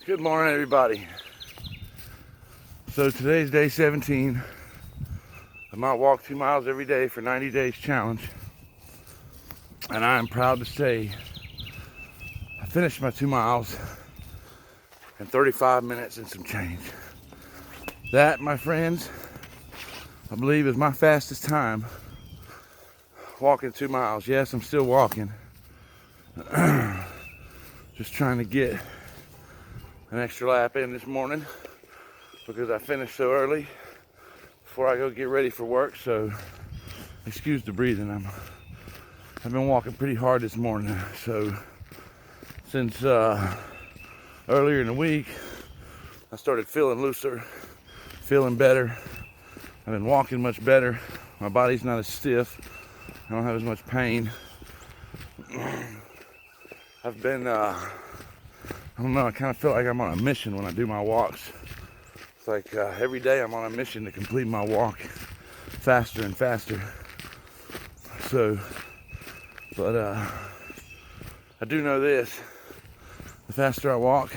Good morning, everybody. So today's day 17. I might walk 2 miles every day for 90 days challenge. And I am proud to say I finished my 2 miles in 35 minutes and some change. That, my friends, I believe is my fastest time walking 2 miles. Yes, I'm still walking. Just trying to get an extra lap in this morning because I finished so early before I go get ready for work. So excuse the breathing. I've been walking pretty hard this morning. So since earlier in the week, I started feeling looser, feeling better. I've been walking much better. My body's not as stiff. I don't have as much pain. I've been, I don't know, I kind of feel like I'm on a mission when I do my walks. It's like every day I'm on a mission to complete my walk faster and faster. So, but I do know this, the faster I walk,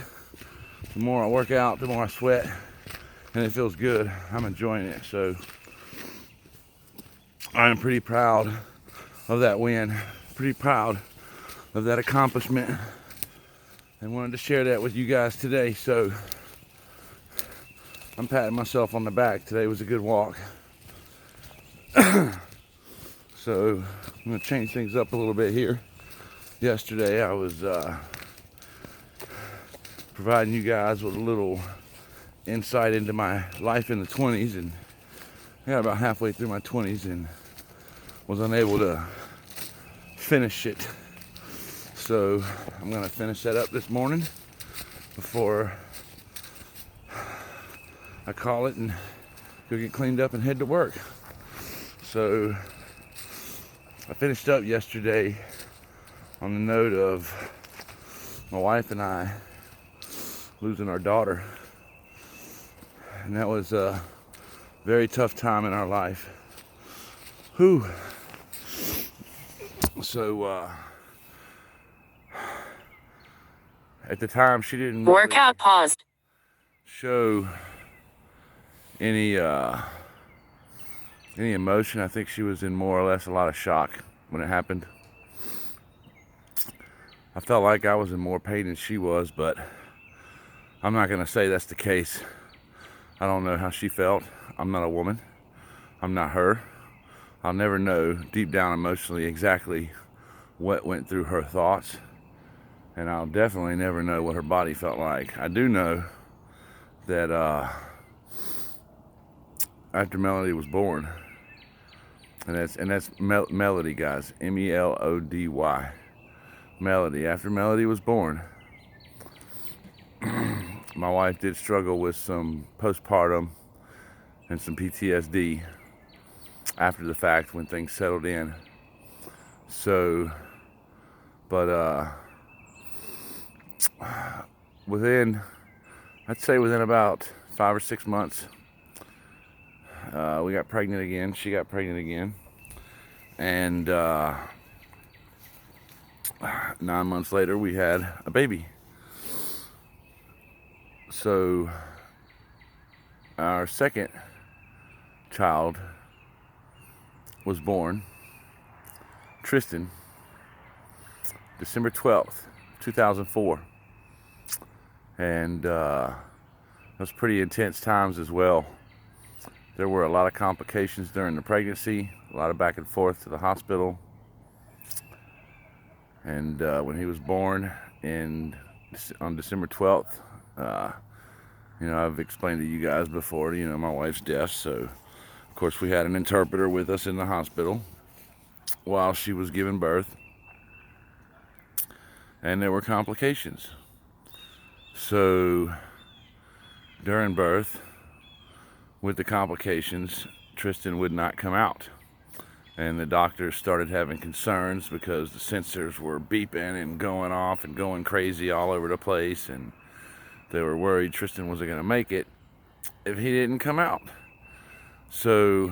the more I work out, the more I sweat, and it feels good. I'm enjoying it. So I am pretty proud of that win, pretty proud of that accomplishment, and wanted to share that with you guys today. So I'm patting myself on the back. Today was a good walk. So I'm going to change things up a little bit here. Yesterday I was providing you guys with a little insight into my life in the 20s, and I got about halfway through my 20s and was unable to finish it. So I'm going to finish that up this morning before I call it and go get cleaned up and head to work. So I finished up yesterday on the note of my wife and I losing our daughter. And that was a very tough time in our life. Whew. So at the time she didn't really Workout paused. show any emotion. I think she was in more or less a lot of shock when it happened. I felt like I was in more pain than she was, but I'm not going to say that's the case. I don't know how she felt. I'm not a woman. I'm not her. I'll never know deep down emotionally exactly what went through her thoughts, and I'll definitely never know what her body felt like. I do know that after Melody was born, and that's Melody, guys, Melody, Melody. After Melody was born, my wife did struggle with some postpartum and some PTSD after the fact when things settled in. So, but I'd say within about 5 or 6 months, we got pregnant again. She got pregnant again. And 9 months later, we had a baby. So our second child was born, Tristan, December 12th, 2004. And it was pretty intense times as well. There were a lot of complications during the pregnancy, a lot of back and forth to the hospital. And when he was born on December 12th, I've explained to you guys before, my wife's deaf. So, of course, we had an interpreter with us in the hospital while she was giving birth. And there were complications. So, during birth, with the complications, Tristan would not come out. And the doctors started having concerns because the sensors were beeping and going off and going crazy all over the place. And they were worried Tristan wasn't going to make it if he didn't come out. So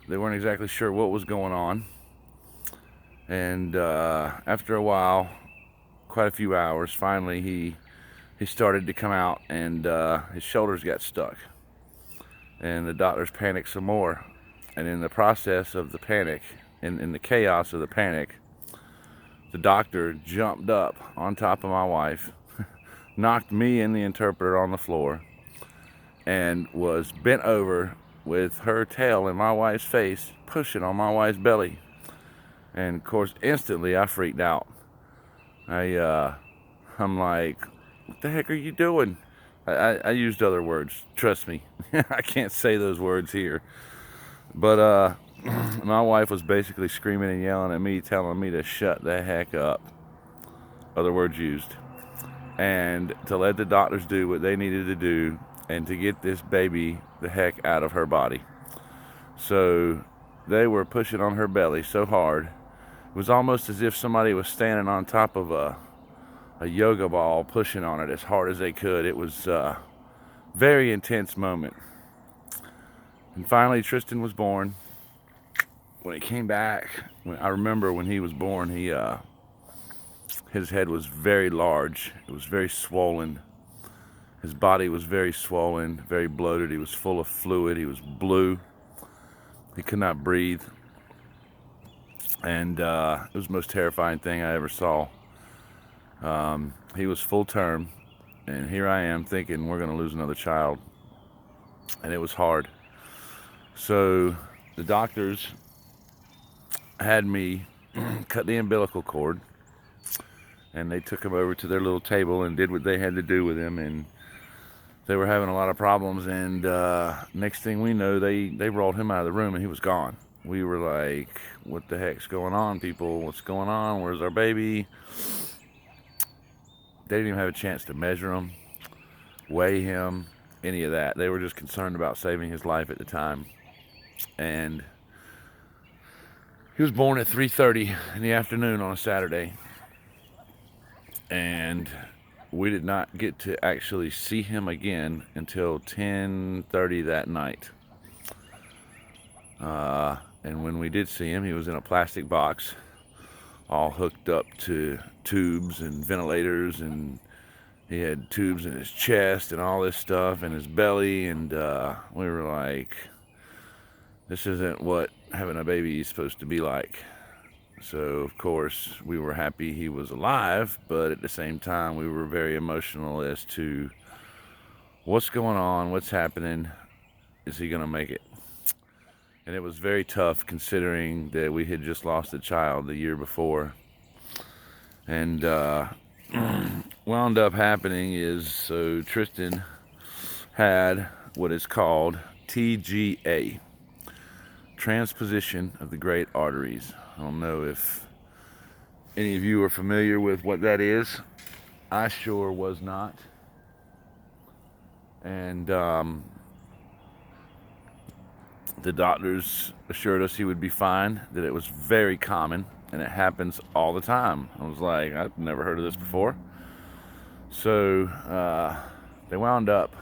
they weren't exactly sure what was going on. And after a while, quite a few hours, finally he he started to come out, and his shoulders got stuck. And the doctors panicked some more. And in the process of the panic, in the chaos of the panic, the doctor jumped up on top of my wife, knocked me and the interpreter on the floor, and was bent over with her tail in my wife's face, pushing on my wife's belly. And of course, instantly I freaked out. I'm like, what the heck are you doing? I used other words, trust me. I can't say those words here. But my wife was basically screaming and yelling at me, telling me to shut the heck up. Other words used. And to let the doctors do what they needed to do, and to get this baby the heck out of her body. So they were pushing on her belly so hard. It was almost as if somebody was standing on top of a yoga ball, pushing on it as hard as they could. It was a very intense moment. And finally, Tristan was born. When he came back, I remember when he was born, his head was very large. It was very swollen. His body was very swollen, very bloated. He was full of fluid. He was blue. He could not breathe. And it was the most terrifying thing I ever saw. He was full term, and here I am thinking we're going to lose another child. And it was hard. So the doctors had me cut the umbilical cord, and they took him over to their little table and did what they had to do with him. And they were having a lot of problems, and next thing we know, they rolled him out of the room, and he was gone. We were like, what the heck's going on, people? What's going on? Where's our baby? They didn't even have a chance to measure him, weigh him, any of that. They were just concerned about saving his life at the time. And he was born at 3:30 in the afternoon on a Saturday. And we did not get to actually see him again until 10:30 that night. And when we did see him, he was in a plastic box, all hooked up to tubes and ventilators, and he had tubes in his chest and all this stuff, in his belly. And we were like, this isn't what having a baby is supposed to be like. So of course we were happy he was alive, but at the same time we were very emotional as to what's going on, what's happening, is he gonna make it? And it was very tough, considering that we had just lost a child the year before. And wound up happening is, so Tristan had what is called TGA, transposition of the great arteries. I don't know if any of you are familiar with what that is. I sure was not. And the doctors assured us he would be fine, that it was very common, and it happens all the time. I was like, I've never heard of this before. So they wound up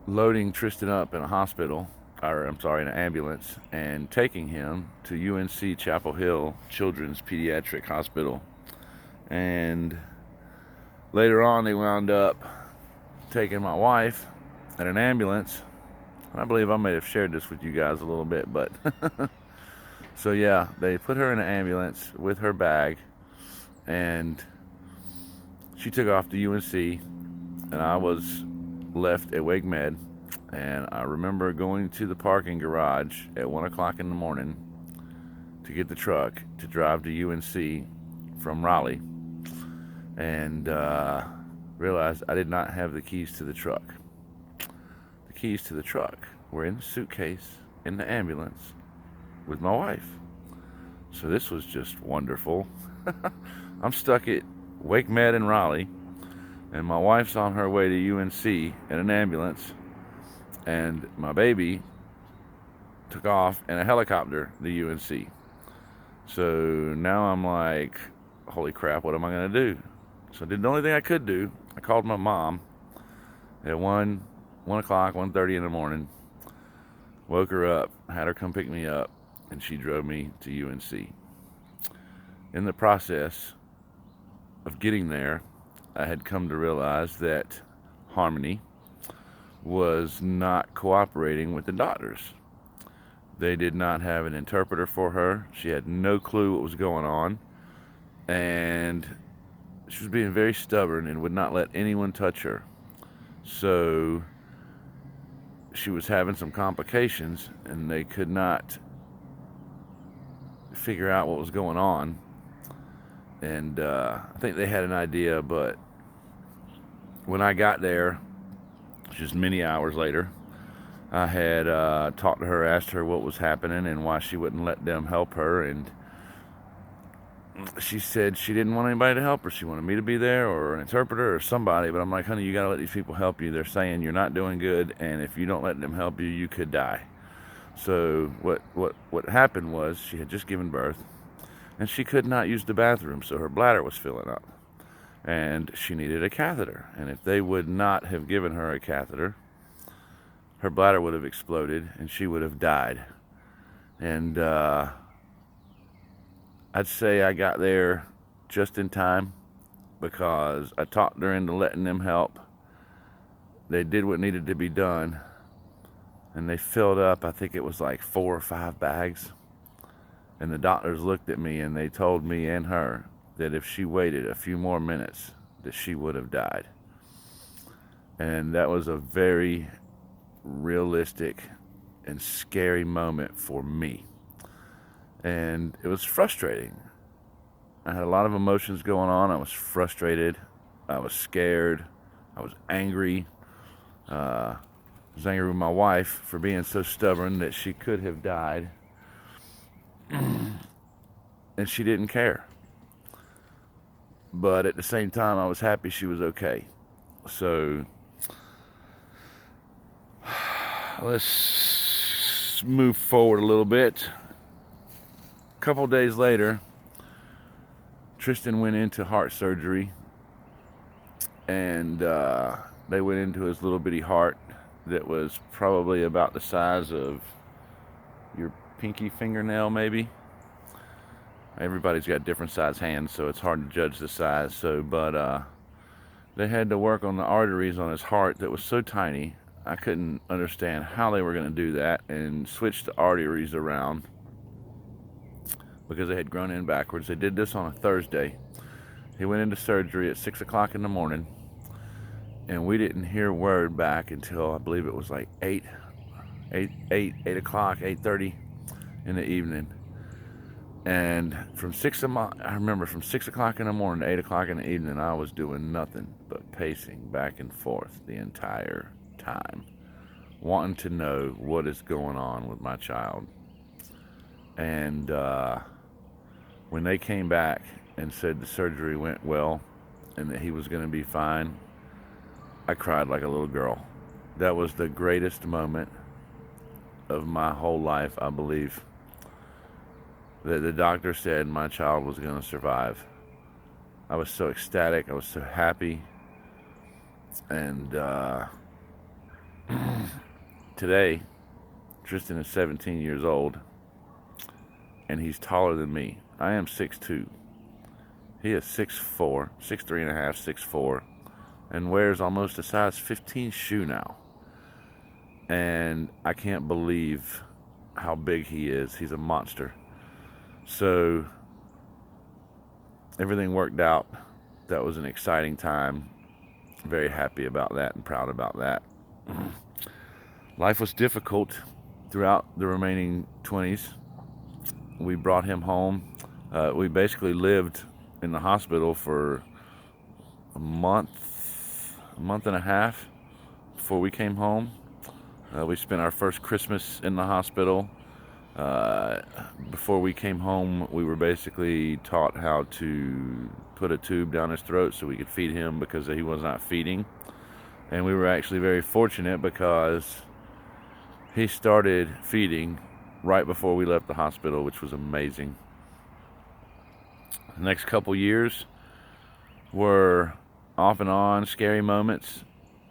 loading Tristan up in a hospital, or I'm sorry, in an ambulance, and taking him to UNC Chapel Hill Children's Pediatric Hospital. And later on, they wound up taking my wife in an ambulance. And I believe I may have shared this with you guys a little bit, but so yeah, they put her in an ambulance with her bag, and she took off to UNC, and I was left at Wake Med. And I remember going to the parking garage at 1 o'clock in the morning to get the truck to drive to UNC from Raleigh, and realized I did not have the keys to the truck. The keys to the truck were in the suitcase in the ambulance with my wife. So this was just wonderful. I'm stuck at Wake Med in Raleigh, and my wife's on her way to UNC in an ambulance, and my baby took off in a helicopter to UNC. So now I'm like, holy crap, what am I going to do? So I did the only thing I could do. I called my mom at 1 o'clock, 1:30 in the morning, woke her up, had her come pick me up, and she drove me to UNC. In the process of getting there, I had come to realize that Harmony was not cooperating with the doctors. They did not have an interpreter for her. She had no clue what was going on. And she was being very stubborn and would not let anyone touch her. So she was having some complications, and they could not figure out what was going on. And I think they had an idea, but when I got there, just many hours later, I had talked to her, asked her what was happening and why she wouldn't let them help her, and she said she didn't want anybody to help her. She wanted me to be there, or an interpreter, or somebody. But I'm like, honey, you gotta let these people help you. They're saying you're not doing good, and if you don't let them help you, you could die. So what happened was, she had just given birth, and she could not use the bathroom, so her bladder was filling up, and she needed a catheter. And if they would not have given her a catheter, her bladder would have exploded, and she would have died. And I'd say I got there just in time, because I talked her into letting them help. They did what needed to be done, and they filled up, I think it was like 4 or 5 bags. And the doctors looked at me and they told me and her that if she waited a few more minutes, that she would have died. And that was a very realistic and scary moment for me. And it was frustrating. I had a lot of emotions going on. I was frustrated. I was scared. I was angry. I was angry with my wife for being so stubborn that she could have died. And she didn't care. But at the same time, I was happy she was okay. So let's move forward a little bit. A couple days later, Tristan went into heart surgery, and they went into his little bitty heart that was probably about the size of your pinky fingernail, maybe. Everybody's got different size hands, so it's hard to judge the size. But they had to work on the arteries on his heart that was so tiny. I couldn't understand how they were going to do that, and switch the arteries around because they had grown in backwards. They did this on a Thursday. He went into surgery at 6 o'clock in the morning, and we didn't hear word back until I believe it was like 8 o'clock, 8:30 in the evening. And I remember from 6 o'clock in the morning to 8 o'clock in the evening, I was doing nothing but pacing back and forth the entire time, wanting to know what is going on with my child. And when they came back and said the surgery went well and that he was going to be fine, I cried like a little girl. That was the greatest moment of my whole life, I believe. That the doctor said my child was going to survive. I was so ecstatic. I was so happy. And today, Tristan is 17 years old, and he's taller than me. I am 6'2". He is 6'4", 6'3 and a half, 6'4", and wears almost a size 15 shoe now. And I can't believe how big he is. He's a monster. So everything worked out. That was an exciting time. Very happy about that and proud about that. Life was difficult throughout the remaining 20s. We brought him home. We basically lived in the hospital for a month and a half before we came home. We spent our first Christmas in the hospital. Before we came home, we were basically taught how to put a tube down his throat so we could feed him, because he was not feeding. And we were actually very fortunate because he started feeding right before we left the hospital, which was amazing. The next couple years were off and on scary moments,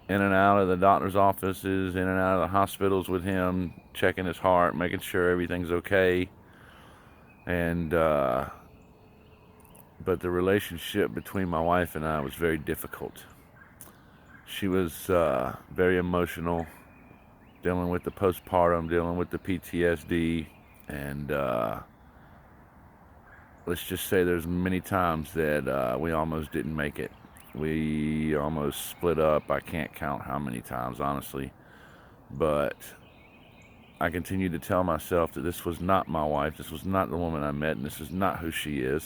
in and out of the doctor's offices, in and out of the hospitals with him, checking his heart, making sure everything's okay. And but the relationship between my wife and I was very difficult. She was very emotional, dealing with the postpartum, dealing with the PTSD, and let's just say there's many times that we almost didn't make it. We almost split up. I can't count how many times, honestly. But I continued to tell myself that this was not my wife, this was not the woman I met, and this is not who she is.